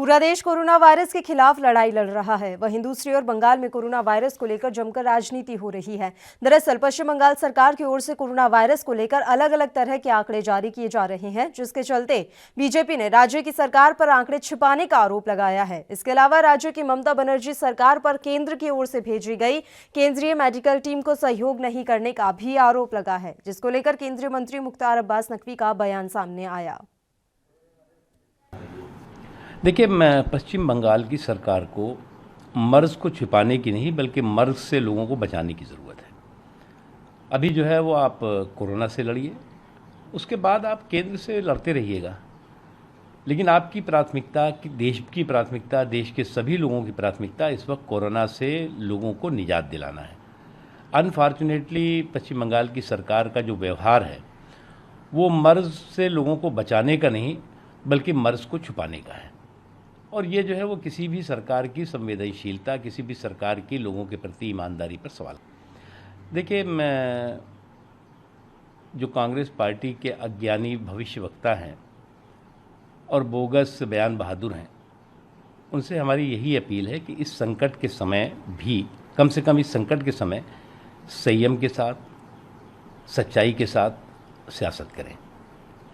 पूरा देश corona virus के खिलाफ लड़ाई लड़ रहा है। वहीं दूसरी ओर बंगाल में कोरोना वायरस को लेकर जमकर राजनीति हो रही है। दरअसल पश्चिम बंगाल सरकार की ओर से कोरोना वायरस को लेकर अलग अलग तरह के आंकड़े जारी किए जा रहे हैं, जिसके चलते बीजेपी ने राज्य की सरकार पर आंकड़े छिपाने का आरोप लगाया है। इसके अलावा राज्य की ममता बनर्जी सरकार पर केंद्र की ओर से भेजी गई केंद्रीय मेडिकल टीम को सहयोग नहीं करने का भी आरोप लगा है, जिसको लेकर केंद्रीय मंत्री मुख्तार अब्बास नकवी का बयान सामने आया। देखिए, पश्चिम बंगाल की सरकार को मर्ज़ को छिपाने की नहीं बल्कि मर्ज़ से लोगों को बचाने की ज़रूरत है। अभी जो है वो आप कोरोना से लड़िए, उसके बाद आप केंद्र से लड़ते रहिएगा, लेकिन आपकी प्राथमिकता, देश की प्राथमिकता, देश के सभी लोगों की प्राथमिकता इस वक्त कोरोना से लोगों को निजात दिलाना है। अनफॉर्चुनेटली पश्चिम बंगाल की सरकार का जो व्यवहार है वो मर्ज़ से लोगों को बचाने का नहीं बल्कि मर्ज़ को छुपाने का है, और ये जो है वो किसी भी सरकार की संवेदनशीलता, किसी भी सरकार की लोगों के प्रति ईमानदारी पर सवाल। देखिए, मैं जो कांग्रेस पार्टी के अज्ञानी भविष्यवक्ता हैं और बोगस बयान बहादुर हैं, उनसे हमारी यही अपील है कि इस संकट के समय भी, कम से कम इस संकट के समय संयम के साथ, सच्चाई के साथ सियासत करें,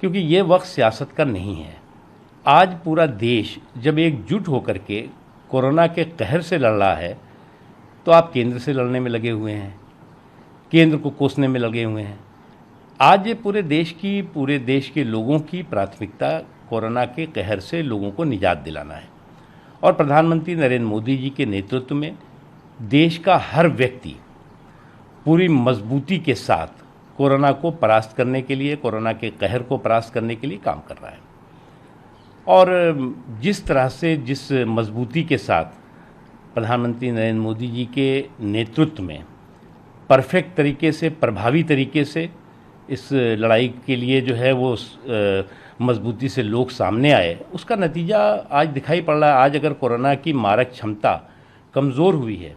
क्योंकि ये वक्त सियासत का नहीं है। आज पूरा देश जब एकजुट होकर के कोरोना के कहर से लड़ रहा है तो आप केंद्र से लड़ने में लगे हुए हैं, केंद्र को कोसने में लगे हुए हैं। आज ये पूरे देश के लोगों की प्राथमिकता कोरोना के कहर से लोगों को निजात दिलाना है, और प्रधानमंत्री नरेंद्र मोदी जी के नेतृत्व में देश का हर व्यक्ति पूरी मजबूती के साथ कोरोना को परास्त करने के लिए, कोरोना के कहर को परास्त करने के लिए काम कर रहा है। और जिस तरह से, जिस मजबूती के साथ प्रधानमंत्री नरेंद्र मोदी जी के नेतृत्व में परफेक्ट तरीके से, प्रभावी तरीके से इस लड़ाई के लिए जो है वो मजबूती से लोग सामने आए, उसका नतीजा आज दिखाई पड़ रहा है। आज अगर कोरोना की मारक क्षमता कमज़ोर हुई है,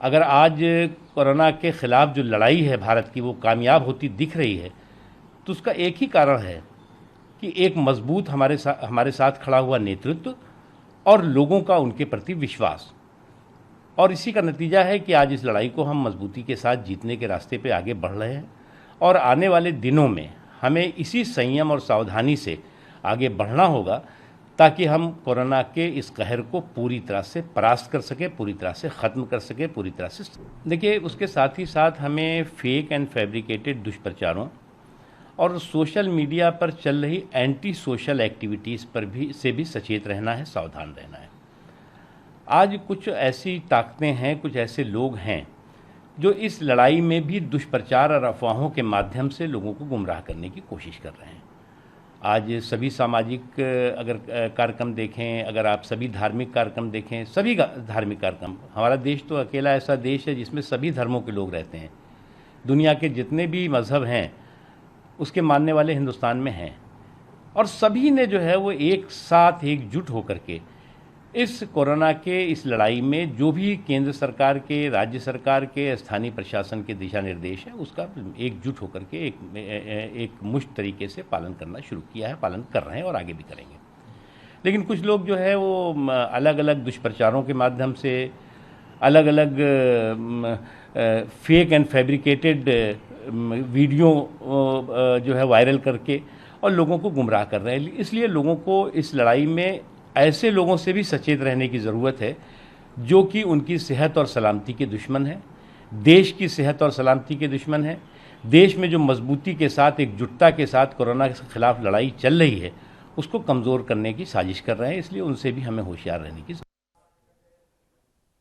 अगर आज कोरोना के ख़िलाफ़ जो लड़ाई है भारत की वो कामयाब होती दिख रही है, तो उसका एक ही कारण है कि एक मजबूत हमारे साथ खड़ा हुआ नेतृत्व और लोगों का उनके प्रति विश्वास। और इसी का नतीजा है कि आज इस लड़ाई को हम मजबूती के साथ जीतने के रास्ते पे आगे बढ़ रहे हैं, और आने वाले दिनों में हमें इसी संयम और सावधानी से आगे बढ़ना होगा ताकि हम कोरोना के इस कहर को पूरी तरह से परास्त कर सके, पूरी तरह से ख़त्म कर सके, पूरी तरह से। देखिए, उसके साथ ही साथ हमें फेक एंड फैब्रिकेटेड दुष्प्रचारों और सोशल मीडिया पर चल रही एंटी सोशल एक्टिविटीज़ पर भी सचेत रहना है, सावधान रहना है। आज कुछ ऐसी ताकतें हैं, कुछ ऐसे लोग हैं जो इस लड़ाई में भी दुष्प्रचार और अफवाहों के माध्यम से लोगों को गुमराह करने की कोशिश कर रहे हैं। आज सभी सामाजिक अगर कार्यक्रम देखें, अगर आप सभी धार्मिक कार्यक्रम देखें, सभी धार्मिक कार्यक्रम, हमारा देश तो अकेला ऐसा देश है जिसमें सभी धर्मों के लोग रहते हैं। दुनिया के जितने भी मज़हब हैं उसके मानने वाले हिंदुस्तान में हैं, और सभी ने जो है वो एक साथ एकजुट होकर के इस कोरोना के इस लड़ाई में जो भी केंद्र सरकार के, राज्य सरकार के, स्थानीय प्रशासन के दिशा निर्देश है उसका एकजुट होकर के एक मुश्त तरीके से पालन करना शुरू किया है, पालन कर रहे हैं और आगे भी करेंगे। लेकिन कुछ लोग जो है वो अलग अलग दुष्प्रचारों के माध्यम से, अलग अलग फेक एंड फैब्रिकेटेड वीडियो जो है वायरल करके और लोगों को गुमराह कर रहे हैं। इसलिए लोगों को इस लड़ाई में ऐसे लोगों से भी सचेत रहने की ज़रूरत है जो कि उनकी सेहत और सलामती के दुश्मन हैं, देश की सेहत और सलामती के दुश्मन हैं। देश में जो मजबूती के साथ, एकजुटता के साथ कोरोना के खिलाफ लड़ाई चल रही है उसको कमज़ोर करने की साजिश कर रहे हैं। इसलिए उनसे भी हमें होशियार रहने की।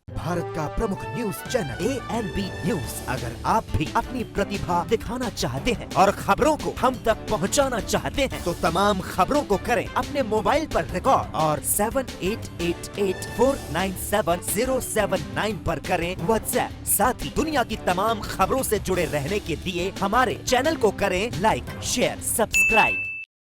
भारत का प्रमुख न्यूज चैनल ANB न्यूज। अगर आप भी अपनी प्रतिभा दिखाना चाहते हैं और खबरों को हम तक पहुंचाना चाहते हैं, तो तमाम खबरों को करें अपने मोबाइल पर रिकॉर्ड और 7888497079 पर करें व्हाट्सएप। साथ ही दुनिया की तमाम खबरों से जुड़े रहने के लिए हमारे चैनल को करें लाइक, शेयर, सब्सक्राइब।